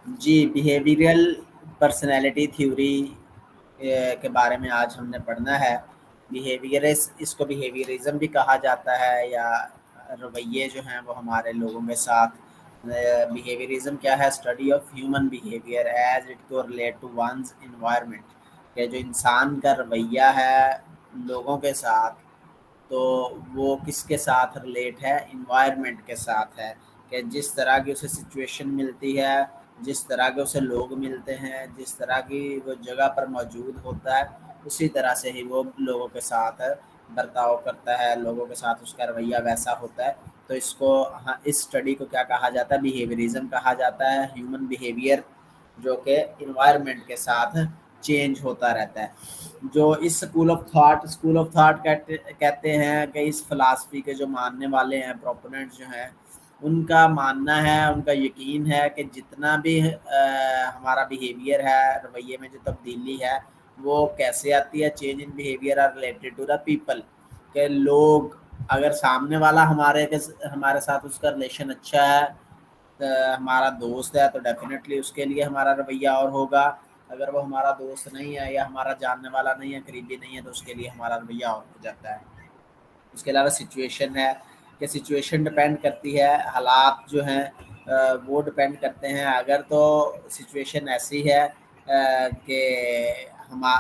جی، behavioural personality theory کے بارے میں آج ہم نے پڑھنا ہے۔ اس کو بیہیویئرزم بھی کہا جاتا ہے، یا رویے جو ہیں وہ ہمارے لوگوں کے ساتھ۔ بیہیویئرزم کیا ہے؟ Study of human behaviour as it کو ریلیٹ ٹو ونز انوائرمنٹ، کہ جو انسان کا رویہ ہے لوگوں کے ساتھ، تو وہ کس کے ساتھ ریلیٹ ہے؟ انوائرمنٹ کے ساتھ ہے، کہ جس طرح کی اسے سچویشن ملتی ہے، جس طرح کے اسے لوگ ملتے ہیں، جس طرح کی وہ جگہ پر موجود ہوتا ہے، اسی طرح سے ہی وہ لوگوں کے ساتھ برتاؤ کرتا ہے، لوگوں کے ساتھ اس کا رویہ ویسا ہوتا ہے۔ تو اس کو اس اسٹڈی کو کیا کہا جاتا ہے؟ بیہیویئرزم کہا جاتا ہے۔ ہیومن بیہیویئر جو کہ انوائرمنٹ کے ساتھ چینج ہوتا رہتا ہے۔ جو اس اسکول آف تھاٹ کہتے ہیں کہ اس فلاسفی کے جو ماننے والے ہیں، پروپوننٹس جو ہیں، ان کا ماننا ہے، ان کا یقین ہے کہ جتنا بھی ہمارا بیہیویئر ہے، رویے میں جو تبدیلی ہے، وہ کیسے آتی ہے؟ Change in behaviour are related to the people, کہ لوگ اگر سامنے والا ہمارے ساتھ اس کا ریلیشن اچھا ہے، ہمارا دوست ہے، تو ڈیفینیٹلی اس کے لیے ہمارا رویہ اور ہوگا۔ اگر وہ ہمارا دوست نہیں ہے یا ہمارا جاننے والا نہیں ہے، قریبی نہیں ہے، تو اس کے لیے ہمارا رویہ اور ہو جاتا ہے۔ اس کے علاوہ سچویشن ہے، کہ سچویشن ڈپینڈ کرتی ہے، حالات جو ہیں وہ ڈپینڈ کرتے ہیں۔ اگر تو سچویشن ایسی ہے کہ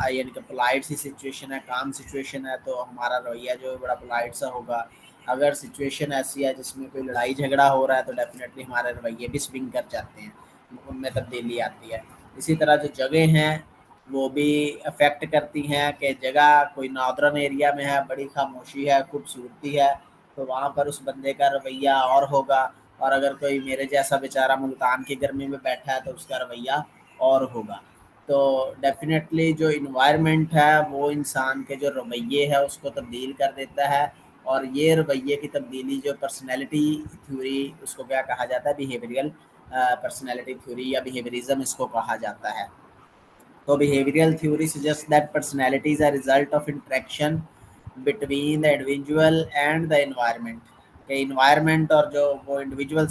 یعنی کہ پولائٹ سی سچویشن ہے، کام سچویشن ہے، تو ہمارا رویہ جو ہے بڑا پولائٹ سا ہوگا۔ اگر سچویشن ایسی ہے جس میں کوئی لڑائی جھگڑا ہو رہا ہے، تو ڈیفینیٹلی ہمارے رویے بھی سوئنگ کر جاتے ہیں، ان میں تبدیلی آتی ہے۔ اسی طرح جو جگہ ہیں وہ بھی افیکٹ کرتی ہیں، کہ جگہ کوئی ناردرن ایریا میں ہے، بڑی خاموشی ہے، خوبصورتی ہے، تو وہاں پر اس بندے کا رویہ اور ہوگا۔ اور اگر کوئی میرے جیسا بیچارہ ملتان کی گرمی میں بیٹھا ہے، تو اس کا رویہ اور ہوگا۔ تو ڈیفینیٹلی جو انوائرمنٹ ہے وہ انسان کے جو رویے ہے اس کو تبدیل کر دیتا ہے، اور یہ رویے کی تبدیلی جو پرسنالٹی تھیوری، اس کو کیا کہا جاتا ہے؟ بیہیویئرل پرسنالٹی تھیوری یا بیہیویئرزم اس کو کہا جاتا ہے۔ تو behavioral theory suggests that personality is a result of interaction between the individual and the environment، کہ انوائرمنٹ اور جو وہ انڈیویجول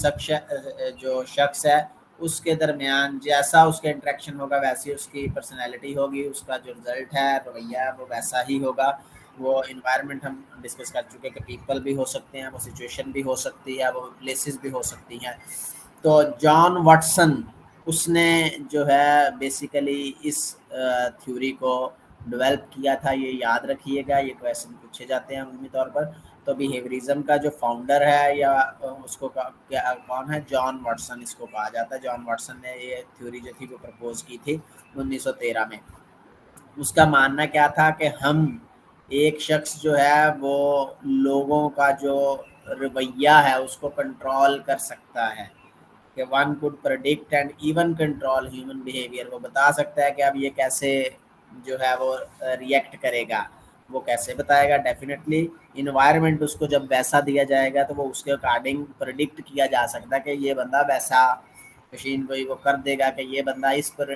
جو شخص ہے اس کے درمیان جیسا اس کا انٹریکشن ہوگا، ویسی اس کی پرسنالٹی ہوگی، اس کا جو رزلٹ ہے، رویہ ہے، وہ ویسا ہی ہوگا۔ وہ انوائرمنٹ ہم ڈسکس کر چکے کہ پیپل بھی ہو سکتے ہیں، وہ سچویشن بھی ہو سکتی ہے، وہ پلیسز بھی ہو سکتی ہیں۔ تو جان واٹسن اس نے جو ہے بیسیکلی اس تھیوری کو ڈیولپ کیا تھا، یہ یاد رکھیے گا، یہ کویشچن پوچھے جاتے ہیں عمومی طور پر۔ تو بیہیویئرزم کا جو فاؤنڈر ہے یا اس کو کون ہے؟ جان واٹسن اس کو کہا جاتا ہے۔ جان واٹسن نے یہ تھیوری جو تھی وہ پرپوز کی تھی 1913 میں۔ اس کا ماننا کیا تھا کہ ہم ایک شخص جو ہے وہ لوگوں کا جو رویہ ہے اس کو کنٹرول کر سکتا ہے، کہ one could predict and even control human behaviour, وہ بتا سکتا ہے کہ اب یہ کیسے جو ہے وہ ریئیکٹ کرے گا۔ وہ کیسے بتائے گا؟ ڈیفینیٹلی انوائرمنٹ اس کو جب ویسا دیا جائے گا تو وہ اس کے اکارڈنگ پرڈکٹ کیا جا سکتا ہے کہ یہ بندہ ویسا، مشین کو وہ کر دے گا کہ یہ بندہ اس پر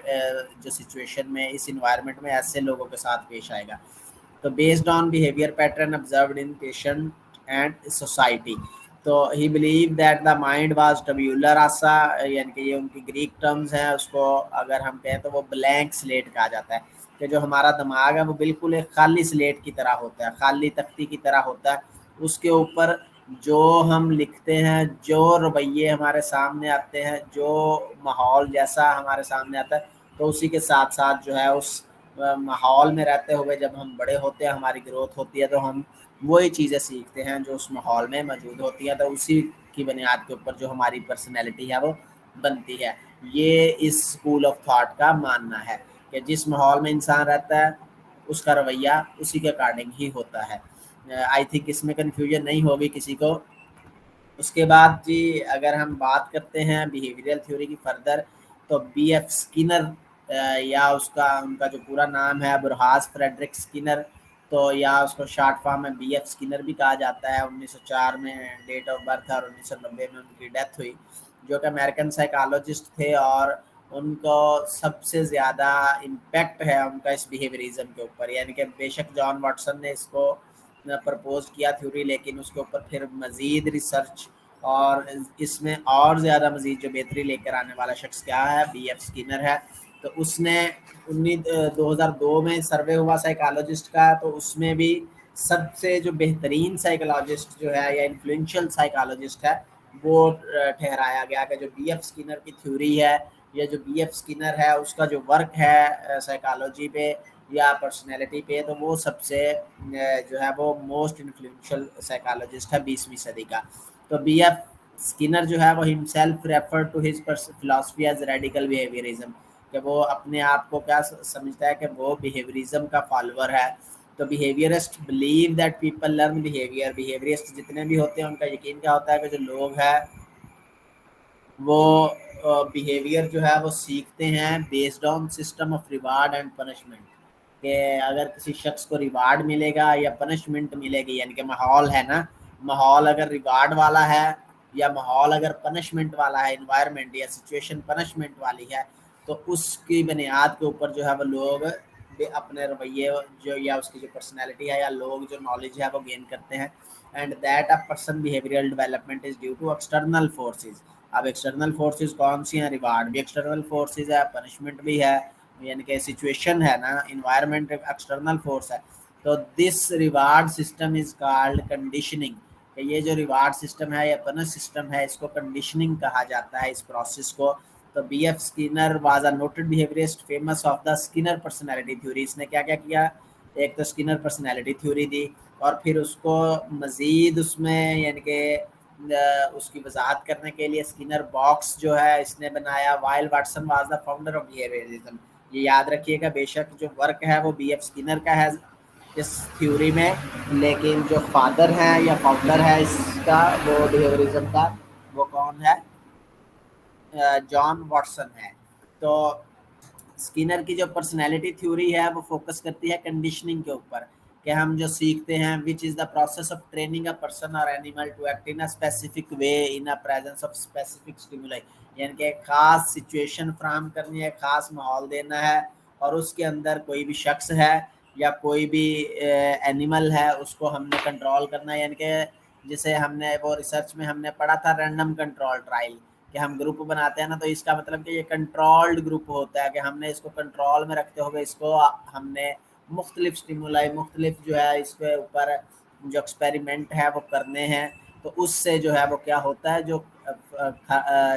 جو سچویشن میں، اس انوائرمنٹ میں ایسے لوگوں کے ساتھ پیش آئے گا۔ تو based on behaviour pattern observed in patient and society، تو he believe that the mind was tabula rasa, یعنی کہ یہ ان کی گریک ٹرمز ہیں، اس کو اگر ہم کہیں تو وہ بلینک سلیٹ کہا جاتا ہے، کہ جو ہمارا دماغ ہے وہ بالکل ایک خالی سلیٹ کی طرح ہوتا ہے، خالی تختی کی طرح ہوتا ہے۔ اس کے اوپر جو ہم لکھتے ہیں، جو رویے ہمارے سامنے آتے ہیں، جو ماحول جیسا ہمارے سامنے آتا ہے، تو اسی کے ساتھ ساتھ جو ہے اس ماحول میں رہتے ہوئے جب ہم بڑے ہوتے ہیں، ہماری گروتھ ہوتی ہے، تو ہم وہی چیزیں سیکھتے ہیں جو اس ماحول میں موجود ہوتی ہیں، تو اسی کی بنیاد کے اوپر جو ہماری پرسنالٹی ہے وہ بنتی ہے۔ یہ اس اسکول آف تھاٹ کا ماننا ہے کہ جس ماحول میں انسان رہتا ہے اس کا رویہ اسی کے اکارڈنگ ہی ہوتا ہے۔ آئی تھنک اس میں کنفیوژن نہیں ہوگی کسی کو۔ اس کے بعد جی اگر ہم بات کرتے ہیں بیہیویئرل تھیوری کی فردر، تو بی ایف اسکینر، یا ان کا جو پورا نام ہے برہاس فریڈرک اسکینر، تو یا اس کو شارٹ فارم میں بی ایف اسکینر بھی کہا جاتا ہے۔ 1904 میں ڈیٹ آف برتھ ہے اور 1990 میں ان کی ڈیتھ ہوئی، جو کہ امریکن سائیکالوجسٹ تھے، اور ان کو سب سے زیادہ امپیکٹ ہے ان کا اس بیہیویئرزم کے اوپر۔ یعنی کہ بے شک جان واٹسن نے اس کو پرپوز کیا تھیوری، لیکن اس کے اوپر پھر مزید ریسرچ اور اس میں اور زیادہ مزید جو بہتری لے کر آنے والا شخص کیا ہے، بی ایف اسکینر ہے. تو اس نے 2002 میں سروے ہوا سائیکالوجسٹ کا، تو اس میں بھی سب سے جو بہترین سائیکالوجسٹ جو ہے یا انفلوئنشل سائیکالوجسٹ ہے وہ ٹھہرایا گیا کہ جو بی ایف اسکینر کی تھیوری ہے یا جو بی ایف اسکینر ہے اس کا جو ورک ہے سائیکالوجی پہ یا پرسنالٹی پہ، تو وہ سب سے جو ہے وہ موسٹ انفلوئنشل سائیکالوجسٹ ہے 20ویں صدی کا. تو بی ایف اسکینر جو ہے وہ himself refer to his philosophy as radical behaviourism, کہ وہ اپنے آپ کو کیا سمجھتا ہے کہ وہ بیہیویئرزم کا فالوور ہے. تو behaviourist believe that people learn behaviour, behaviourist جتنے بھی ہوتے ہیں ان کا یقین کیا ہوتا ہے کہ جو لوگ ہیں وہ بیہیویئر جو ہے وہ سیکھتے ہیں based on system of reward and punishment, کہ اگر کسی شخص کو ریوارڈ ملے گا یا پنشمنٹ ملے گی، یعنی کہ ماحول ہے نا، ماحول اگر ریوارڈ والا ہے یا ماحول اگر پنشمنٹ والا ہے، انوائرمنٹ یا سچویشن پنشمنٹ والی ہے، تو اس کی بنیاد کے اوپر جو ہے وہ لوگ اپنے رویے جو یا اس کی جو پرسنالٹی ہے یا لوگ جو نالج ہے وہ گین کرتے ہیں. And that a person behavioural development is due to external forces. اب ایکسٹرنل فورسز کون سی ہیں؟ ریوارڈ بھی ایکسٹرنل فورسز ہے، پنشمنٹ بھی ہے، یعنی کہ سچویشن ہے نا، انوائرمنٹ ایکسٹرنل فورس ہے. تو this reward system is called conditioning, کہ یہ جو ریوارڈ سسٹم ہے یا پنش سسٹم ہے اس کو کنڈیشننگ کہا جاتا ہے اس پروسیس کو. تو B F Skinner was a noted behaviourist famous of the Skinner personality theory. اس نے کیا کیا کیا؟ ایک تو اسکینر پرسنالٹی تھیوری دی، اور پھر اس کو مزید اس میں یعنی کہ اس کی وضاحت کرنے کے لیے اسکینر باکس جو ہے اس نے بنایا. While Watson was the founder of behaviourism. یہ یاد رکھیے گا بے شک جو ورک ہے وہ بی ایف اسکینر کا ہے اس تھیوری میں، لیکن جو فادر ہے یا فاؤنڈر ہے اس کا وہ بیہیویئرزم کا وہ کون ہے؟ جان واٹسن ہے. تو اسکینر کی جو پرسنالٹی تھیوری ہے وہ فوکس کرتی ہے کنڈیشننگ کے اوپر، کہ ہم جو سیکھتے ہیں which is the process of training a person اور animal to act in a specific way in a presence of specific stimuli, یعنی کہ ایک خاص سچویشن فراہم کرنی ہے، خاص ماحول دینا ہے، اور اس کے اندر کوئی بھی شخص ہے یا کوئی بھی اینیمل ہے اس کو ہم نے کنٹرول کرنا ہے. یعنی کہ جسے ہم نے وہ ریسرچ میں ہم نے پڑھا تھا رینڈم کنٹرول ٹرائل، کہ ہم گروپ بناتے ہیں نا، تو اس کا مطلب کہ یہ کنٹرولڈ گروپ ہوتا ہے، کہ ہم نے اس کو کنٹرول میں رکھتے ہوئے اس کو ہم نے مختلف سٹیمولائی مختلف جو ہے اس کے اوپر جو ایکسپیریمنٹ ہے وہ کرنے ہیں. تو اس سے جو ہے وہ کیا ہوتا ہے، جو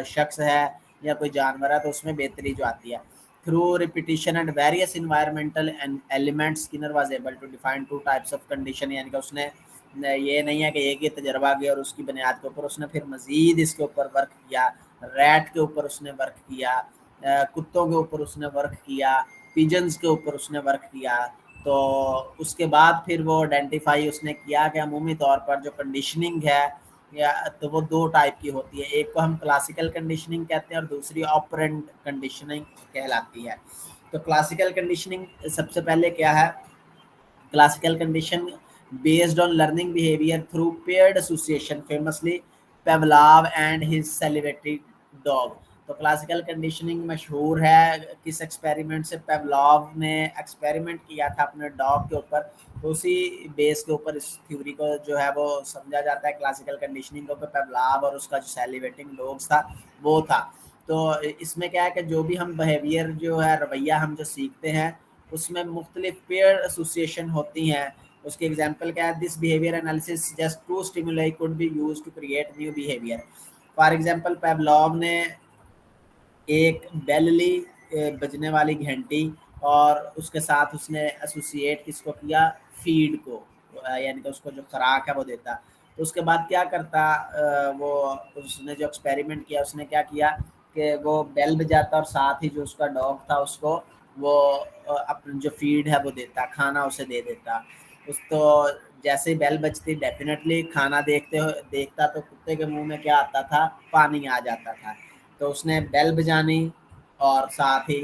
شخص ہے یا کوئی جانور ہے تو اس میں بہتری جو آتی ہے. Through repetition and various environmental elements, Skinner was able to define two types of condition. یعنی کہ اس نے یہ نہیں ہے کہ ایک ہی تجربہ کیا اور اس کی بنیاد کے اوپر اس نے پھر مزید اس کے اوپر ورک کیا. ریٹ کے اوپر اس نے ورک کیا، کتوں کے اوپر اس نے ورک کیا، پیجنز کے اوپر اس نے ورک کیا. تو اس کے بعد پھر وہ آئیڈینٹیفائی اس نے کیا کہ عمومی طور پر جو کنڈیشننگ ہے یا تو وہ دو ٹائپ کی ہوتی ہے. ایک کو ہم کلاسیکل کنڈیشننگ کہتے ہیں اور دوسری آپرینٹ کنڈیشننگ کہلاتی ہے. تو کلاسیکل کنڈیشننگ سب سے پہلے کیا ہے؟ Classical condition based on learning behavior through paired association, famously Pavlov and his salivatory dog. تو کلاسیکل کنڈیشننگ مشہور ہے کس ایکسپیریمنٹ سے؟ پیولوو نے ایکسپیریمنٹ کیا تھا اپنے ڈاگ کے اوپر، تو اسی بیس کے اوپر اس تھیوری کو جو ہے وہ سمجھا جاتا ہے کلاسیکل کنڈیشننگ کو، کہ پیولوو اور اس کا جو سیلیویٹنگ ڈاگس تھا وہ تھا. تو اس میں کیا ہے کہ جو بھی ہم بیہیویئر جو ہے رویہ ہم جو سیکھتے ہیں اس میں مختلف پیئر ایسوسیشن ہوتی ہیں. اس کی ایگزامپل کیا ہے؟ This behaviour analysis just to stimuli could be use to create new behaviour. For example Pavlov نے ایک بیل لی، بجنے والی گھنٹی، اور اس کے ساتھ اس نے ایسوسیٹ کس کو کیا؟ فیڈ کو، یعنی کہ اس کو جو خوراک ہے وہ دیتا. تو اس کے بعد کیا کرتا وہ اس نے جو ایکسپیریمنٹ کیا اس نے کیا کیا کہ وہ بیل بجاتا اور ساتھ ہی جو اس کا ڈاگ تھا اس کو وہ اپنی جو فیڈ ہے وہ دیتا، کھانا اسے دے دیتا. اس تو جیسے ہی بیل بجتی ڈیفینیٹلی کھانا دیکھتا تو کتے کے منہ میں کیا آتا تھا؟ پانی آ جاتا تھا. تو اس نے بیل بجانی اور ساتھ ہی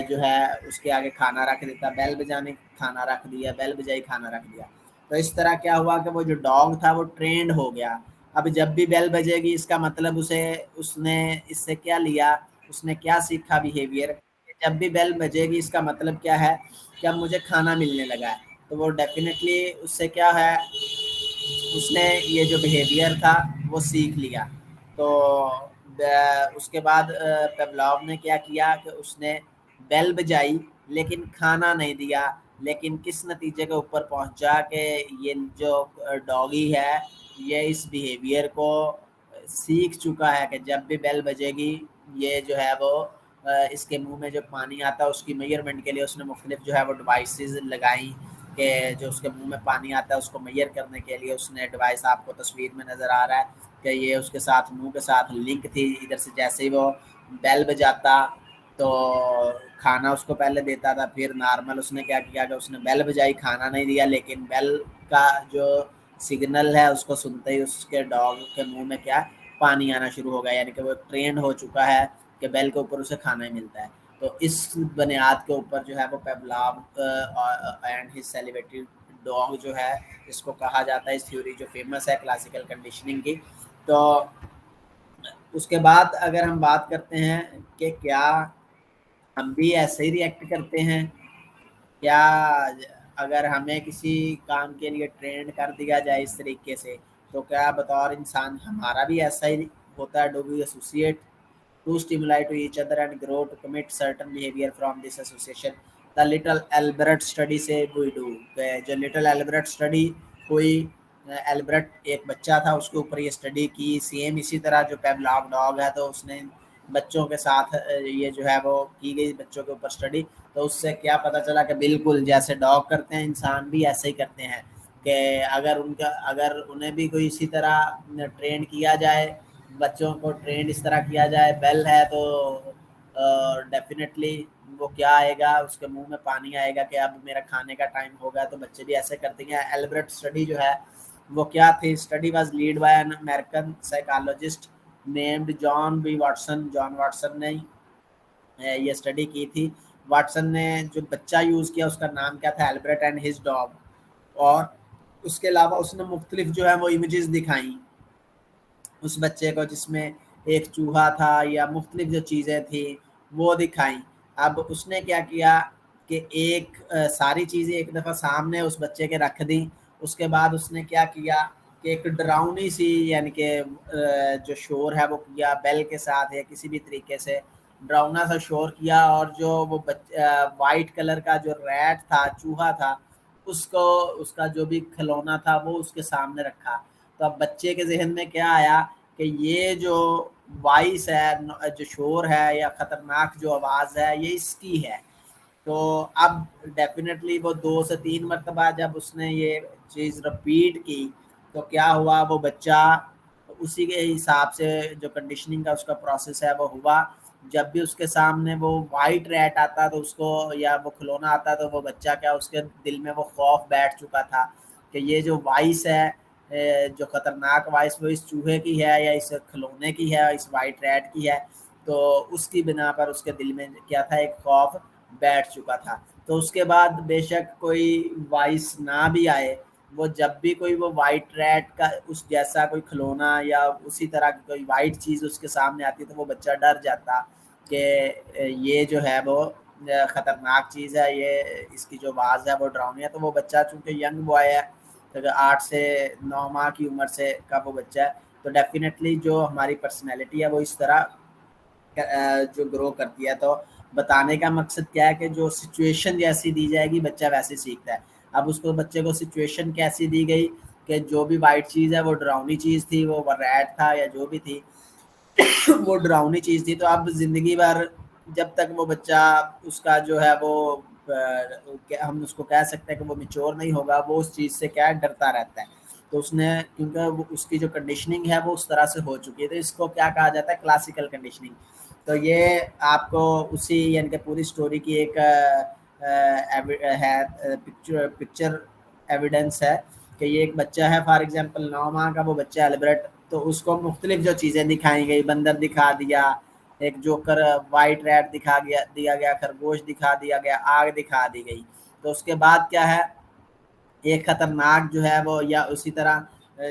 جو ہے اس کے آگے کھانا رکھ دیتا، بیل بجانی کھانا رکھ دیا، بیل بجائی کھانا رکھ دیا. تو اس طرح کیا ہوا کہ وہ جو ڈاگ تھا وہ ٹرینڈ ہو گیا. اب جب بھی بیل بجے گی اس کا مطلب اس نے اس سے کیا لیا، اس نے کیا سیکھا بیہیویئر، جب بھی بیل بجے گی اس کا مطلب کیا ہے کہ اب مجھے کھانا ملنے لگا ہے. تو وہ ڈیفینیٹلی اس سے کیا ہے، اس نے یہ جو بیہیویئر تھا وہ سیکھ لیا. تو اس کے بعد پیولوف نے کیا کیا کہ اس نے بیل بجائی لیکن کھانا نہیں دیا. لیکن کس نتیجے کے اوپر پہنچا کہ یہ جو ڈاگی ہے یہ اس بیہیویئر کو سیکھ چکا ہے کہ جب بھی بیل بجے گی یہ جو ہے وہ اس کے منہ میں جو پانی آتا ہے اس کی میئرمنٹ کے لیے اس نے مختلف جو ہے وہ ڈیوائسز لگائیں کہ جو اس کے منہ میں پانی آتا ہے اس کو میئر کرنے کے لیے اس نے ڈیوائس آپ کو تصویر میں نظر آ رہا ہے کہ یہ اس کے ساتھ منہ کے ساتھ لنک تھی. ادھر سے جیسے ہی وہ بیل بجاتا تو کھانا اس کو پہلے دیتا تھا, پھر نارمل اس نے کیا کیا کہ اس نے بیل بجائی, کھانا نہیں دیا, لیکن بیل کا جو سگنل ہے اس کو سنتے ہی اس کے ڈاگ کے منہ میں کیا پانی آنا شروع ہو گیا. یعنی کہ وہ ٹرینڈ ہو چکا ہے کہ بیل کے اوپر اسے کھانا ہی ملتا ہے. تو اس بنیاد کے اوپر جو ہے وہ Pavlov and his celebrated dog جو ہے اس کو کہا جاتا ہے, اس تھیوری جو فیمس ہے کلاسیکل کنڈیشننگ کی. تو اس کے بعد اگر ہم بات کرتے ہیں کہ کیا ہم بھی ایسے ہی ریئیکٹ کرتے ہیں, کیا اگر ہمیں کسی کام کے لیے ٹرینڈ کر دیا جائے اس طریقے سے تو کیا بطور انسان ہمارا بھی ایسا ہی ہوتا ہے؟ Do we associate to stimuli to each other and grow to commit certain behavior from this association. The little Albert study سے we do. جو لٹل ایلبرٹ اسٹڈی ہوئی, ایلبرٹ ایک بچہ تھا اس کے اوپر یہ اسٹڈی کی, سیم اسی طرح جو پیولوف ڈاگ ہے تو اس نے بچوں کے ساتھ یہ جو ہے وہ کی گئی بچوں کے اوپر اسٹڈی. تو اس سے کیا پتہ چلا کہ بالکل جیسے ڈاگ کرتے ہیں انسان بھی ایسے ہی کرتے ہیں کہ اگر انہیں بھی کوئی اسی طرح ٹرین کیا جائے, بچوں کو ٹرینڈ اس طرح کیا جائے, بیل ہے تو ڈیفینیٹلی وہ کیا آئے گا اس کے منہ میں پانی آئے گا کہ اب میرا کھانے کا ٹائم ہوگا. تو بچے بھی ایسے کرتے ہیں. ایلبرٹ اسٹڈی جو ہے وہ کیا تھی؟ Study was led by an American psychologist named John B Watson. John Watson نے یہ اسٹڈی کی تھی. واٹسن نے جو بچہ یوز کیا اس کا نام کیا تھا؟ Albert and his dog. اور اس کے علاوہ اس نے مختلف جو ہے وہ امیجز دکھائیں اس بچے کو جس میں ایک چوہا تھا یا مختلف جو چیزیں تھیں وہ دکھائیں. اب اس نے کیا کیا کہ ایک ساری چیزیں ایک دفعہ سامنے اس بچے کے رکھ دیں. اس کے بعد اس نے کیا کیا کہ ایک ڈراؤنی سی یعنی کہ جو شور ہے وہ کیا بیل کے ساتھ یا کسی بھی طریقے سے ڈراؤنا سا شور کیا, اور جو وہ وائٹ کلر کا جو ریٹ تھا, چوہا تھا, اس کو اس کا جو بھی کھلونا تھا وہ اس کے سامنے رکھا. تو اب بچے کے ذہن میں کیا آیا کہ یہ جو وائس ہے, جو شور ہے یا خطرناک جو آواز ہے یہ اس کی ہے. تو اب ڈیفینیٹلی وہ 2 سے 3 مرتبہ جب اس نے یہ چیز رپیٹ کی تو کیا ہوا, وہ بچہ اسی کے حساب سے جو کنڈیشننگ کا اس کا پروسیس ہے وہ ہوا. جب بھی اس کے سامنے وہ وائٹ ریٹ آتا تو اس کو یا وہ کھلونا آتا تو وہ بچہ کیا اس کے دل میں وہ خوف بیٹھ چکا تھا کہ یہ جو وائس ہے جو خطرناک وائس وہ اس چوہے کی ہے یا اس کھلونے کی ہے, اس وائٹ ریٹ کی ہے. تو اس کی بنا پر اس کے دل میں کیا تھا, ایک خوف بیٹھ چکا تھا. تو اس کے بعد بے شک کوئی وائس نہ بھی آئے, وہ جب بھی کوئی وہ وائٹ ریٹ کا اس جیسا کوئی کھلونا یا اسی طرح کی کوئی وائٹ چیز اس کے سامنے آتی تو وہ بچہ ڈر جاتا کہ یہ جو ہے وہ خطرناک چیز ہے, یہ اس کی جو آواز ہے وہ ڈراؤنی ہے. تو وہ بچہ چونکہ ینگ بوائے ہے, 8 سے 9 ماہ کی عمر سے کا وہ بچہ ہے, تو ڈیفینیٹلی جو ہماری پرسنالٹی ہے وہ اس طرح جو گرو کرتی ہے. تو بتانے کا مقصد کیا ہے کہ جو سچویشن جیسی دی جائے گی بچہ ویسے سیکھتا ہے. اب اس کو بچے کو سچویشن کیسی دی گئی کہ جو بھی وائٹ چیز ہے وہ ڈراؤنی چیز تھی, وہ ریٹ تھا یا جو بھی تھی وہ ڈراؤنی چیز تھی. تو اب زندگی بھر جب تک وہ بچہ اس کا جو ہے وہ ہم اس کو کہہ سکتے ہیں کہ وہ میچور نہیں ہوگا, وہ اس چیز سے کیا ڈرتا رہتا ہے. تو اس نے کیونکہ اس کی جو کنڈیشننگ ہے وہ اس طرح سے ہو چکی ہے, تو اس کو کیا کہا جاتا ہے, کلاسیکل کنڈیشننگ. تو یہ آپ کو اسی یعنی کہ پوری سٹوری کی ایک ہے پکچر ایویڈنس ہے کہ یہ ایک بچہ ہے, فار ایگزامپل 9 ماہ کا وہ بچہ ایلبرٹ, تو اس کو مختلف جو چیزیں دکھائی گئی, بندر دکھا دیا, ایک جوکر وائٹ ریٹ دکھا دیا گیا, خرگوش دکھا دیا گیا, آگ دکھا دی گئی. تو اس کے بعد کیا ہے, ایک خطرناک جو ہے وہ یا اسی طرح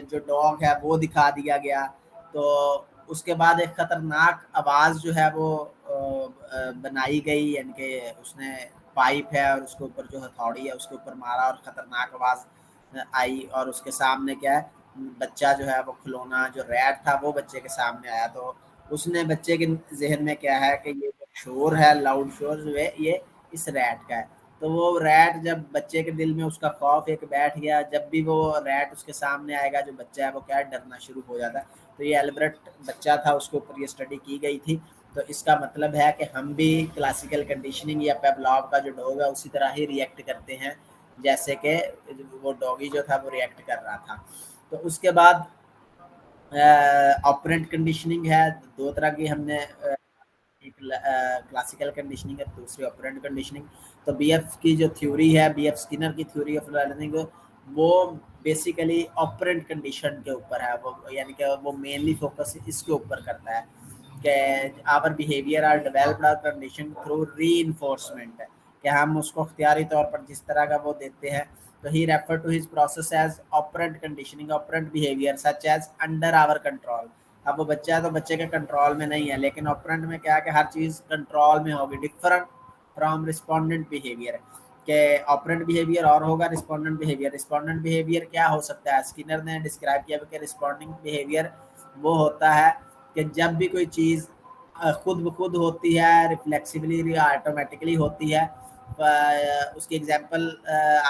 جو ڈاگ ہے وہ دکھا دیا گیا. تو اس کے بعد ایک خطرناک آواز جو ہے وہ بنائی گئی, یعنی کہ اس نے پائپ ہے اور اس کے اوپر جو ہتھوڑی ہے اس کے اوپر مارا اور خطرناک آواز آئی, اور اس کے سامنے کیا ہے بچہ جو ہے وہ کھلونا جو ریٹ تھا وہ بچے کے سامنے آیا، تو اس نے بچے کے ذہن میں کیا ہے کہ یہ شور ہے، لاؤڈ شور جو ہے یہ اس ریٹ کا ہے، تو وہ ریٹ جب بچے کے دل میں اس کا خوف ایک بیٹھ گیا، جب بھی وہ ریٹ اس کے سامنے آئے گا جو بچہ ہے وہ کیا ڈرنا شروع ہو جاتا ہے۔ تو یہ البرٹ بچہ تھا، اس کے اوپر یہ اسٹڈی کی گئی تھی۔ تو اس کا مطلب ہے کہ ہم بھی کلاسیکل کنڈیشننگ یا پیولاو کا جو ڈوگ ہے اسی طرح ہی ریئیکٹ کرتے ہیں جیسے کہ وہ ڈوگی جو تھا وہ ریئیکٹ کر رہا تھا۔ تو اس کے بعد آپرینٹ کنڈیشننگ ہے، دو طرح کی ہم نے، ایک کلاسیکل کنڈیشننگ ہے، دوسری آپرینٹ کنڈیشننگ۔ تو بی ایف کی جو تھیوری ہے، بی ایف اسکینر کی تھیوری آف لرننگ، وہ بیسیکلی آپرینٹ کنڈیشن کے اوپر ہے، وہ یعنی کہ وہ مینلی فوکس اس کے اوپر کرتا ہے کہ our behaviour are developed are condition through reinforcement, کہ ہم اس کو اختیاری طور پر جس طرح کا وہ دیتے ہیں۔ تو he refer to his process as operant conditioning, operant behaviour such as under our control. اب وہ بچہ ہے تو بچے کے کنٹرول میں نہیں ہے، لیکن آپرینٹ میں کیا ہے کہ ہر چیز کنٹرول میں ہوگی، ڈفرنٹ فرام رسپونڈنٹ بیہیویئر، کہ آپرینٹ بیہیویئر اور ہوگا رسپونڈنٹ بیہیویئر۔ رسپونڈنٹ بیہیویئر کیا ہو سکتا ہے؟ اسکینر نے ڈسکرائب کیا کہ رسپونڈنگ بیہیویئر وہ ہوتا ہے کہ جب بھی کوئی چیز خود بخود ہوتی ہے، ریفلیکسیبلی یا آٹومیٹکلی ہوتی ہے۔ اس کی ایگزامپل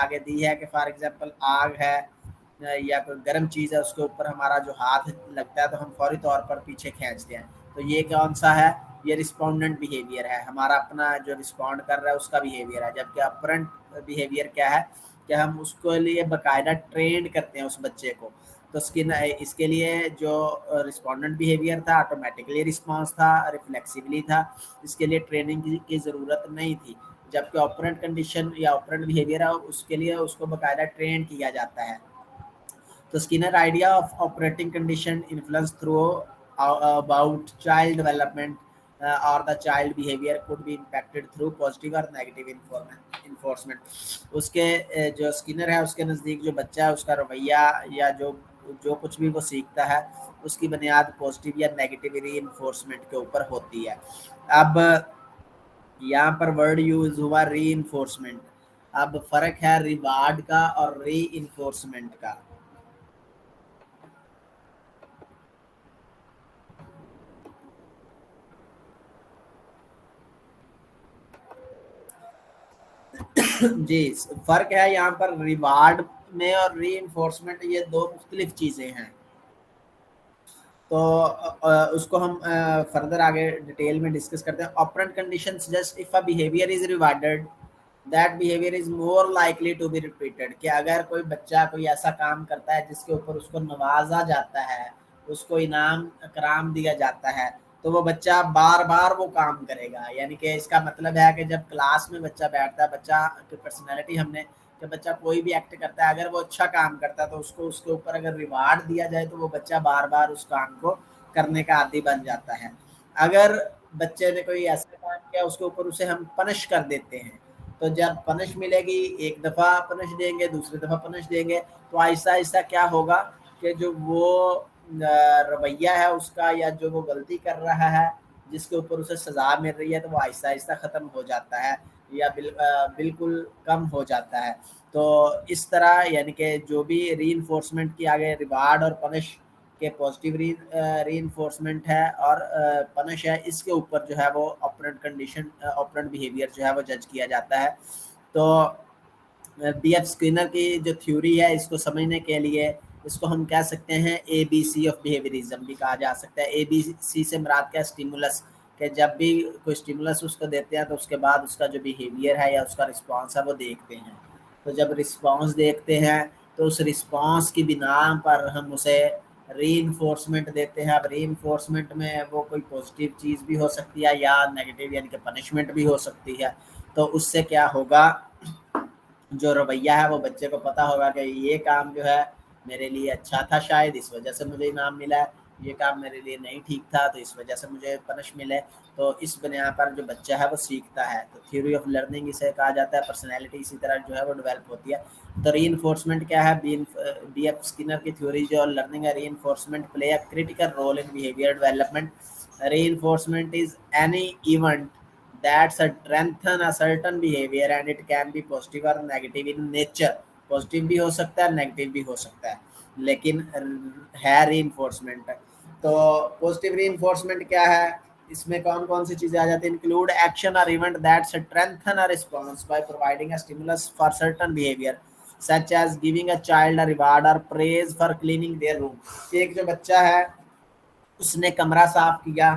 آگے دی ہے کہ فار ایگزامپل آگ ہے یا کوئی گرم چیز ہے، اس کے اوپر ہمارا جو ہاتھ لگتا ہے تو ہم فوری طور پر پیچھے کھینچتے ہیں، تو یہ کون سا ہے؟ یہ رسپونڈنٹ بیہیویئر ہے، ہمارا اپنا جو رسپونڈ کر رہا ہے اس کا بیہیویئر ہے۔ جبکہ اپرنٹ بیہیویئر کیا ہے کہ ہم اس کے لیے باقاعدہ ٹرینڈ کرتے ہیں اس بچے کو۔ تو اس کے لیے جو رسپونڈنٹ بیہیویئر تھا آٹومیٹکلی رسپانس تھا، ریفلیکسیبلی تھا، اس کے لیے ٹریننگ کی ضرورت نہیں تھی۔ جبکہ آپرنٹ کنڈیشن یا آپرنٹ بیہیویئر ہے اس کے لیے اس کو باقاعدہ ٹرین کیا جاتا ہے۔ تو scanner idea of operating condition influence through about child development or the child behavior could be impacted through positive or negative enforcement۔ اس کے جو اسکینر ہے اس کے نزدیک جو بچہ ہے اس کا رویہ یا جو کچھ بھی وہ سیکھتا ہے اس کی بنیاد پازیٹیو یا نیگیٹو ری انفورسمنٹ کے اوپر ہوتی ہے۔ اب یہاں پر ورڈ یوز ہوا ری انفورسمنٹ، اب فرق ہے ریوارڈ کا اور ری انفورسمنٹ کا۔ جی فرق ہے یہاں پر ریوارڈ میں اور ری انفورسمنٹ، یہ دو مختلف چیزیں ہیں۔ تو اس کو ہم فردر آگے ڈیٹیل میں ڈسکس کرتے ہیں۔ Operant condition suggest if a behaviour is rewarded that behaviour is more likely to be repeated, کہ اگر کوئی بچہ کوئی ایسا کام کرتا ہے جس کے اوپر اس کو نوازا جاتا ہے، اس کو انعام اکرام دیا جاتا ہے، تو وہ بچہ بار بار وہ کام کرے گا۔ یعنی کہ اس کا مطلب ہے کہ جب کلاس میں بچہ بیٹھتا ہے، بچہ کی پرسنالٹی ہم نے کہ بچہ کوئی بھی ایکٹ کرتا ہے اگر وہ اچھا کام کرتا ہے تو اس کو اس کے اوپر اگر ریوارڈ دیا جائے تو وہ بچہ بار بار اس کام کو کرنے کا عادی بن جاتا ہے۔ اگر بچے نے کوئی ایسا کام کیا اس کے اوپر اسے ہم پنش کر دیتے ہیں، تو جب پنش ملے گی، ایک دفعہ پنش دیں گے، دوسری دفعہ پنش دیں گے، تو آہستہ آہستہ کیا ہوگا کہ جو وہ رویہ ہے اس کا یا جو وہ غلطی کر رہا ہے جس کے اوپر اسے سزا مل رہی ہے تو وہ آہستہ آہستہ ختم ہو جاتا ہے یا بالکل کم ہو جاتا ہے۔ تو اس طرح یعنی کہ جو بھی ری انفورسمنٹ کی آگے ریوارڈ اور پنش کے پازیٹیو ری انفورسمنٹ ہے اور پنش ہے، اس کے اوپر جو ہے وہ آپرنٹ کنڈیشن آپرنٹ بیہیویئر جو ہے وہ جج کیا جاتا ہے۔ تو بی ایف اسکینر کی جو تھیوری ہے اس کو سمجھنے کے لیے اس کو ہم کہہ سکتے ہیں اے بی سی آف بیہیویئرزم بھی کہا جا سکتا ہے۔ اے بی سی سے مراد کیا؟ اسٹیمولس، کہ جب بھی کوئی اسٹیمولس اس کو دیتے ہیں تو اس کے بعد اس کا جو بیہیویئر ہے یا اس کا رسپانس ہے وہ دیکھتے ہیں۔ تو جب رسپانس دیکھتے ہیں تو اس رسپانس کی بنا پر ہم اسے ری انفورسمنٹ دیتے ہیں۔ اب ری انفورسمنٹ میں وہ کوئی پازیٹیو چیز بھی ہو سکتی ہے یا نیگیٹو یعنی کہ پنشمنٹ بھی ہو سکتی ہے۔ تو اس سے کیا ہوگا، جو رویہ ہے وہ بچے کو پتا ہوگا کہ یہ کام جو ہے میرے لیے اچھا تھا، شاید اس وجہ سے مجھے انعام ملا ہے، یہ کام میرے لیے نہیں ٹھیک تھا تو اس وجہ سے مجھے پنش ملے۔ تو اس بنیاد پر جو بچہ ہے وہ سیکھتا ہے۔ تو تھیوری آف لرننگ اسے کہا جاتا ہے۔ پرسنالٹی اسی طرح جو ہے وہ ڈیولپ ہوتی ہے۔ تو ری انفورسمنٹ کیا ہے؟ بی ایف اسکینر کی تھیوری جو لرننگ ہے، reinforcement play a critical role in behaviour development. Reinforcement is any event that strengthen a certain behavior and it can be positive or negative in nature۔ Positive بھی ہو سکتا ہے، negative بھی ہو سکتا ہے۔ لیکن ہے ری enforcement. تو positive ری enforcement کیا ہے؟ اس میں کون کون سی چیزیں آ جاتی ہیں؟ انکلوڈ ایکشن اور event that strengthen a response by providing a stimulus for certain behaviour such as giving a child a reward اور پریز فار کلیننگ دیئر روم. ایک جو بچہ ہے اس نے کمرہ صاف کیا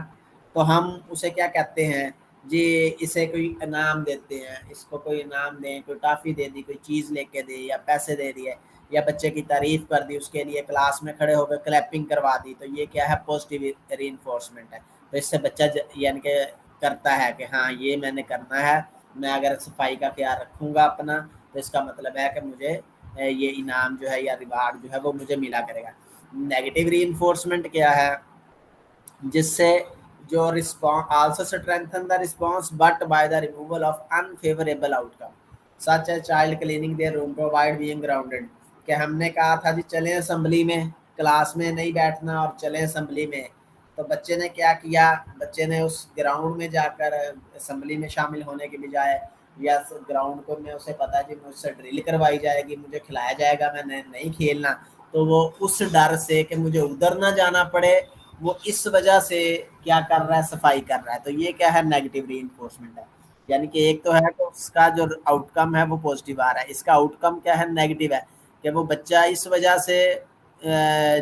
تو ہم اسے کیا کہتے ہیں جی اسے کوئی انعام دیتے ہیں، اس کو کوئی انعام دیں، کوئی ٹافی دے دی، کوئی چیز لے کے دی یا پیسے دے دیے یا بچے کی تعریف کر دی، اس کے لیے کلاس میں کھڑے ہو کے کلیپنگ کروا دی، تو یہ کیا ہے؟ پازیٹیو ری انفورسمنٹ ہے. تو اس سے بچہ یعنی کہ کرتا ہے کہ ہاں یہ میں نے کرنا ہے، میں اگر صفائی کا خیال رکھوں گا اپنا تو اس کا مطلب ہے کہ مجھے یہ انعام جو ہے یا ریوارڈ جو ہے وہ مجھے ملا کرے گا. نیگیٹو ری انفورسمنٹ کیا ہے؟ جس سے جو response also strengthen the response but by the removal of unfavorable outcome such as child cleaning their room provide being grounded. کہ ہم نے کہا تھا جی چلیں اسمبلی میں، کلاس میں نہیں بیٹھنا اور چلیں اسمبلی میں، تو بچے نے کیا کیا؟ بچے نے اس گراؤنڈ میں جا کر اسمبلی میں شامل ہونے کے بجائے یا گراؤنڈ کو میں اسے پتا جی مجھ سے ڈرل کروائی جائے گی، مجھے کھلایا جائے گا، میں نے نہیں کھیلنا، تو وہ اس ڈر سے کہ مجھے ادھر نہ جانا پڑے وہ اس وجہ سے کیا کر رہا ہے؟ صفائی کر رہا ہے. تو یہ کیا ہے؟ نیگیٹو ری انفورسمنٹ ہے. یعنی کہ ایک تو ہے کہ اس کا جو آؤٹ کم ہے وہ پازیٹیو آ رہا ہے، اس کا آؤٹ کم کیا ہے؟ نیگیٹو ہے کہ وہ بچہ اس وجہ سے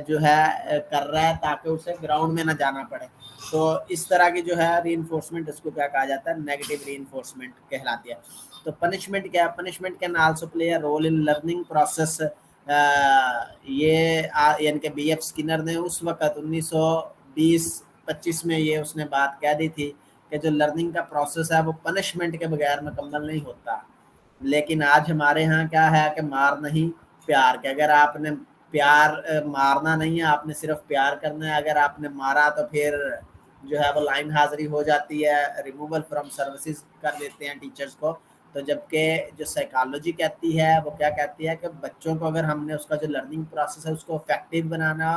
جو ہے کر رہا ہے تاکہ اسے گراؤنڈ میں نہ جانا پڑے. تو اس طرح کی جو ہے ری انفورسمنٹ اس کو کیا کہا جاتا ہے؟ نیگیٹو ری انفورسمنٹ کہلاتی ہے. تو پنشمنٹ کیا ہے؟ Punishment can also play a role in learning process. یہ یعنی کہ بی ایف اسکنر نے اس وقت 1920-25 میں یہ اس نے بات کہہ دی تھی کہ جو لرننگ کا پروسیس ہے وہ پنشمنٹ کے بغیر مکمل نہیں ہوتا. لیکن آج ہمارے ہاں کیا ہے کہ مار نہیں پیار، کہ اگر آپ نے پیار مارنا نہیں ہے، آپ نے صرف پیار کرنا ہے، اگر آپ نے مارا تو پھر جو ہے وہ لائن حاضری ہو جاتی ہے، ریموول فرام سروسز کر دیتے ہیں ٹیچرز کو. تو جبکہ جو سائیکالوجی کہتی ہے وہ کیا کہتی ہے کہ بچوں کو اگر ہم نے اس کا جو لرننگ پروسیس ہے اس کو افیکٹو بنانا،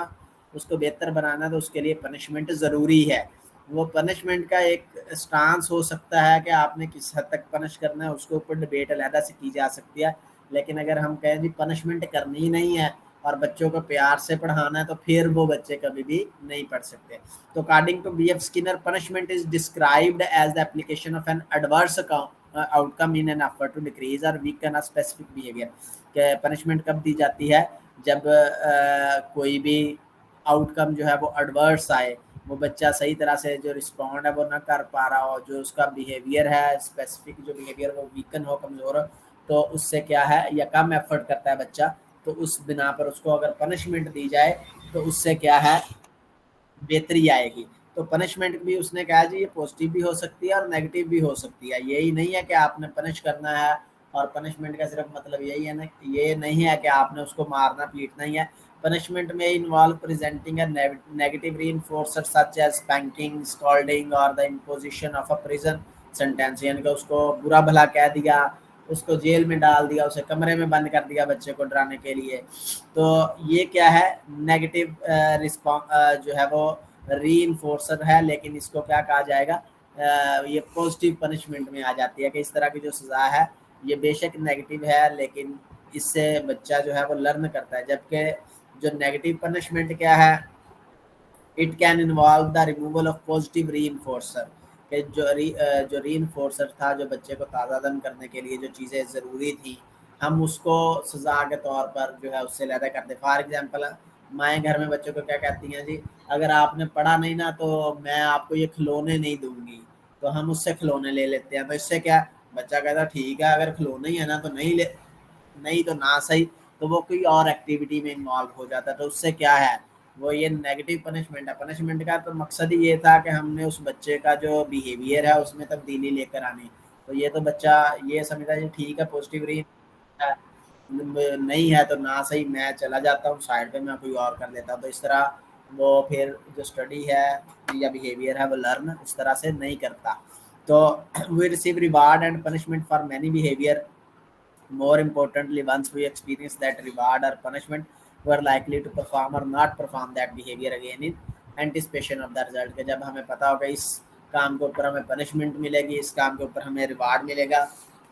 اس کو بہتر بنانا، تو اس کے لیے پنشمنٹ ضروری ہے. وہ پنشمنٹ کا ایک اسٹانس ہو سکتا ہے کہ آپ نے کس حد تک پنش کرنا ہے، اس کے اوپر ڈبیٹ علیحدہ سے کی جا سکتی ہے. لیکن اگر ہم کہیں جی پنشمنٹ کرنی ہی نہیں ہے اور بچوں کو پیار سے پڑھانا ہے تو پھر وہ بچے کبھی بھی نہیں پڑھ سکتے. تو according to B F Skinner punishment is described as the application of an adverse outcome in an effort to decrease اور ویکن اے اسپیسیفک بیہیویئر. کہ پنشمنٹ کب دی جاتی ہے؟ جب کوئی بھی آؤٹ کم جو ہے وہ ایڈورس آئے، وہ بچہ صحیح طرح سے جو رسپونڈ ہے وہ نہ کر پا رہا ہو، جو اس کا بیہیویئر ہے اسپیسیفک جو بیہیویئر وہ ویکن ہو، کمزور ہو، تو اس سے کیا ہے یا کم ایفرٹ کرتا ہے بچہ، تو اس بنا پر اس کو اگر پنشمنٹ دی جائے تو اس سے کیا ہے؟ بہتری آئے گی. تو پنشمنٹ بھی اس نے کہا جی یہ پازیٹیو بھی ہو سکتی ہے اور نیگیٹو بھی ہو سکتی ہے. یہی نہیں ہے کہ آپ نے پنش کرنا ہے اور پنشمنٹ کا صرف مطلب یہی ہے نا، یہ نہیں ہے کہ آپ نے اس کو مارنا پیٹنا ہی ہے. Punishment may involve presenting a negative reinforcer such as spanking, scolding or the imposition of a prison sentence. یعنی کہ اس کو برا بھلا کہہ دیا، اس کو جیل میں ڈال دیا، اسے کمرے میں بند کر دیا بچے کو ڈرانے کے لیے. تو یہ کیا ہے؟ نیگیٹو رسپانس جو ہے وہ ری انفورسر ہے، لیکن اس کو کیا کہا جائے گا؟ یہ پازیٹیو پنشمنٹ میں آ جاتی ہے کہ اس طرح کی جو سزا ہے یہ بے شک نیگیٹو ہے لیکن اس سے بچہ جو ہے وہ لرن کرتا ہے. جبکہ جو نیگیٹو پنشمنٹ کیا ہے؟ It can involve the removal of positive reinforcer. کہ جو ری انفورسر تھا، جو بچے کو تازہ دم کرنے کے لیے جو چیزیں ضروری تھیں، ہم اس کو سزا کے طور پر جو ہے اس سے علیحدہ کرتے. فار ایگزامپل مائیں گھر میں بچوں کو کیا کہتی ہیں جی اگر آپ نے پڑھا نہیں نا تو میں آپ کو یہ کھلونے نہیں دوں گی، تو ہم اس سے کھلونے لے لیتے ہیں. تو اس سے کیا بچہ کہتا ٹھیک ہے اگر کھلونے ہی ہے نا تو نہیں تو نہ صحیح، تو وہ کوئی اور ایکٹیویٹی میں انوالو ہو جاتا ہے. تو اس سے کیا ہے؟ وہ یہ نیگیٹو پنشمنٹ ہے. پنشمنٹ کا تو مقصد ہی یہ تھا کہ ہم نے اس بچے کا جو بیہیویئر ہے اس میں تبدیلی لے کر آنی. تو یہ تو بچہ یہ سمجھتا ہے ٹھیک ہے پازیٹیو ری نہیں ہے تو نہ صحیح، میں چلا جاتا ہوں سائڈ پہ، میں کوئی اور کر لیتا ہوں. تو اس طرح وہ پھر جو اسٹڈی ہے یا بیہیویئر ہے وہ لرن اس طرح سے نہیں کرتا. تو we receive reward and punishment for many behaviour. More importantly, once we experience that reward or punishment, we are likely to perform or not perform that behavior again in anticipation of the result. کہ جب ہمیں پتا ہوگا اس کام کے اوپر ہمیں punishment ملے گی، اس کام کے اوپر ہمیں ریوارڈ ملے گا،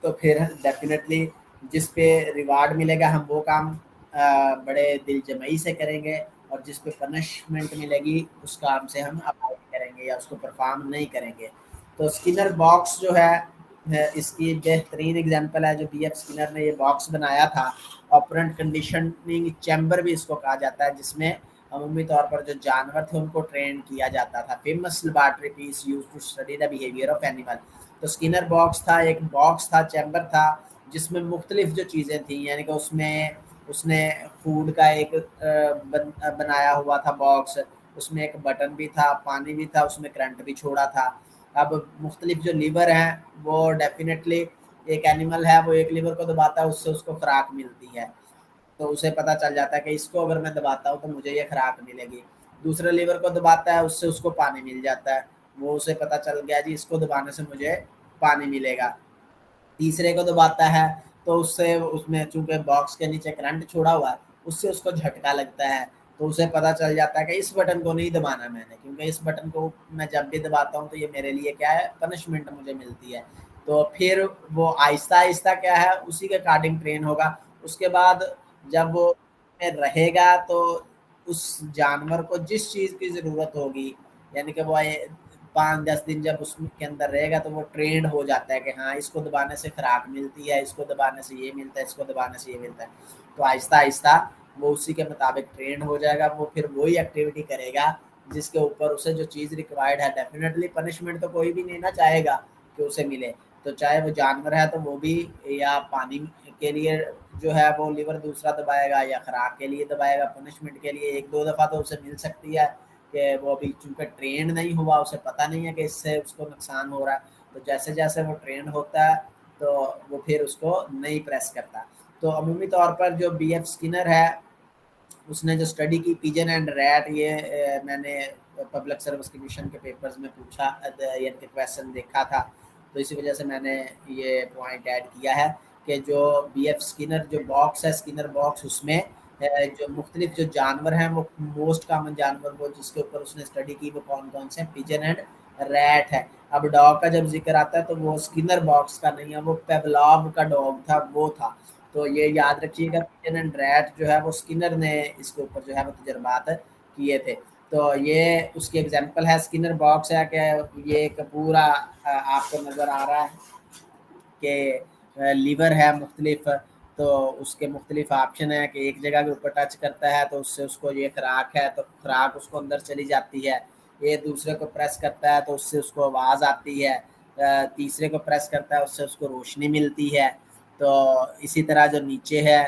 تو پھر ڈیفینیٹلی جس پہ ریوارڈ ملے گا ہم وہ کام بڑے دل جمعی سے کریں گے، اور جس پہ پنشمنٹ ملے گی اس کام سے ہم اوائڈ کریں گے یا اس کو پرفارم نہیں کریں گے۔ تو اسکنر باکس جو ہے اس کی بہترین اگزامپل ہے جو بی ایف اسکنر نے یہ باکس بنایا تھا۔ آپرنٹ کنڈیشننگ چیمبر بھی اس کو کہا جاتا ہے، جس میں عمومی طور پر جو جانور تھے ان کو ٹرین کیا جاتا تھا۔ Famous laboratory piece use to study the behaviour of animal. تو اسکنر باکس تھا، ایک باکس تھا، چیمبر تھا، جس میں مختلف جو چیزیں تھیں، یعنی کہ اس نے فوڈ کا ایک بنایا ہوا تھا باکس، اس میں ایک بٹن بھی تھا، پانی بھی تھا، اس میں کرنٹ بھی چھوڑا تھا۔ اب مختلف جو لیور ہیں وہ ڈیفینیٹلی ایک اینیمل ہے وہ ایک لیور کو دباتا ہے، اس سے اس کو خوراک ملتی ہے، تو اسے پتہ چل جاتا ہے کہ اس کو اگر میں دباتا ہوں تو مجھے یہ خوراک ملے گی۔ دوسرے لیور کو دباتا ہے، اس سے اس کو پانی مل جاتا ہے، وہ اسے پتہ چل گیا جی اس کو دبانے سے مجھے پانی ملے گا۔ تیسرے کو دباتا ہے تو اس میں چونکہ باکس کے نیچے کرنٹ چھوڑا ہوا ہے، اس سے اس کو جھٹکا لگتا ہے، تو اسے پتہ چل جاتا ہے کہ اس بٹن کو نہیں دبانا میں نے، کیونکہ اس بٹن کو میں جب بھی دباتا ہوں تو یہ میرے لیے کیا ہے، پنشمنٹ مجھے ملتی ہے۔ تو پھر وہ آہستہ آہستہ کیا ہے اسی کے اکارڈنگ ٹرین ہوگا۔ اس کے بعد جب وہ رہے گا تو اس جانور کو جس چیز کی ضرورت ہوگی، یعنی کہ وہ 5-10 دن جب اس کے اندر رہے گا تو وہ ٹرینڈ ہو جاتا ہے کہ ہاں اس کو دبانے سے خوراک ملتی ہے، اس کو دبانے سے یہ ملتا ہے، اس کو دبانے سے یہ ملتا ہے۔ تو آہستہ آہستہ وہ اسی کے مطابق ٹرینڈ ہو جائے گا، وہ پھر وہی ایکٹیویٹی کرے گا جس کے اوپر اسے جو چیز ریکوائرڈ ہے۔ ڈیفینیٹلی پنشمنٹ تو کوئی بھی نہیں نہ چاہے گا کہ اسے ملے، تو چاہے وہ جانور ہے تو وہ بھی یا پانی کے لیے جو ہے وہ لیور دوسرا دبائے گا یا خوراک کے لیے دبائے گا۔ پنشمنٹ کے لیے 1-2 دفعہ تو اسے مل سکتی ہے کہ وہ ابھی چونکہ ٹرینڈ نہیں ہوا، اسے پتہ نہیں ہے کہ اس سے اس کو نقصان ہو رہا ہے، تو جیسے جیسے وہ ٹرینڈ ہوتا ہے تو وہ پھر اس کو نہیں پریس کرتا۔ تو عمومی طور پر جو بی ایف اسکنر ہے اس نے جو اسٹڈی کی پیجن اینڈ ریٹ، یہ میں نے پبلک سروس کمیشن کے پیپرز میں پوچھا، یعنی کہ کویسچن دیکھا تھا، تو اسی وجہ سے میں نے یہ پوائنٹ ایڈ کیا ہے کہ جو بی ایف اسکنر جو باکس ہے، اسکنر باکس، اس میں جو مختلف جو جانور ہیں وہ موسٹ کامن جانور وہ جس کے اوپر اس نے اسٹڈی کی وہ کون کون سے ہیں، پیجن اینڈ ریٹ ہے۔ اب ڈاگ کا جب ذکر آتا ہے تو وہ اسکنر باکس کا نہیں ہے، وہ پیولاو کا ڈاگ تھا، وہ تھا۔ تو یہ یاد رکھیے گا، پیجن اینڈ ریٹ جو ہے وہ اسکنر نے اس کے اوپر جو ہے وہ تجربات کیے تھے۔ تو یہ اس کی ایگزامپل ہے، اسکنر باکس ہے کہ یہ ایک پورا آپ کو نظر آ رہا ہے کہ لیور ہے مختلف، تو اس کے مختلف آپشن ہے کہ ایک جگہ کے اوپر ٹچ کرتا ہے تو اس سے اس کو یہ خوراک ہے تو خوراک اس کو اندر چلی جاتی ہے، یہ دوسرے کو پریس کرتا ہے تو اس سے اس کو آواز آتی ہے، تیسرے کو پریس کرتا ہے اس سے اس کو روشنی ملتی ہے۔ تو اسی طرح جو نیچے ہے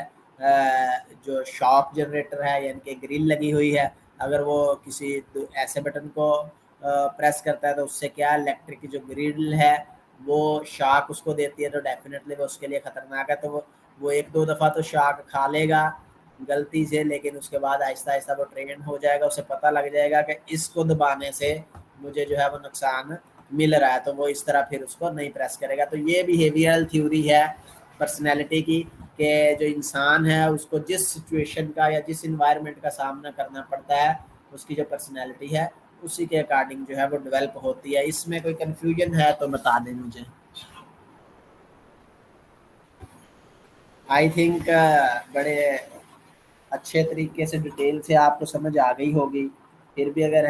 جو شاک جنریٹر ہے، یعنی کہ گرل لگی ہوئی ہے، اگر وہ کسی ایسے بٹن کو پریس کرتا ہے تو اس سے کیا الیکٹرک جو گرل ہے وہ شاک اس کو دیتی ہے، تو ڈیفینیٹلی وہ اس کے لیے خطرناک ہے۔ تو وہ 1-2 دفعہ تو شاک کھا لے گا غلطی سے، لیکن اس کے بعد آہستہ آہستہ وہ ٹرین ہو جائے گا، اسے پتہ لگ جائے گا کہ اس کو دبانے سے مجھے جو ہے وہ نقصان مل رہا ہے، تو وہ اس طرح پھر اس کو نہیں پریس کرے گا۔ تو یہ بیہیویئرل تھیوری ہے پرسنالٹی کی کہ جو انسان ہے اس کو جس سچویشن کا یا جس انوائرمنٹ کا سامنا کرنا پڑتا ہے اس کی جو پرسنالٹی ہے اسی کے اکارڈنگ جو ہے وہ ڈیولپ ہوتی ہے۔ اس میں کوئی کنفیوژن ہے تو بتا دیں مجھے۔ آئی تھنک بڑے اچھے طریقے سے ڈیٹیل سے آپ کو سمجھ آ گئی ہوگی، پھر بھی اگر ہے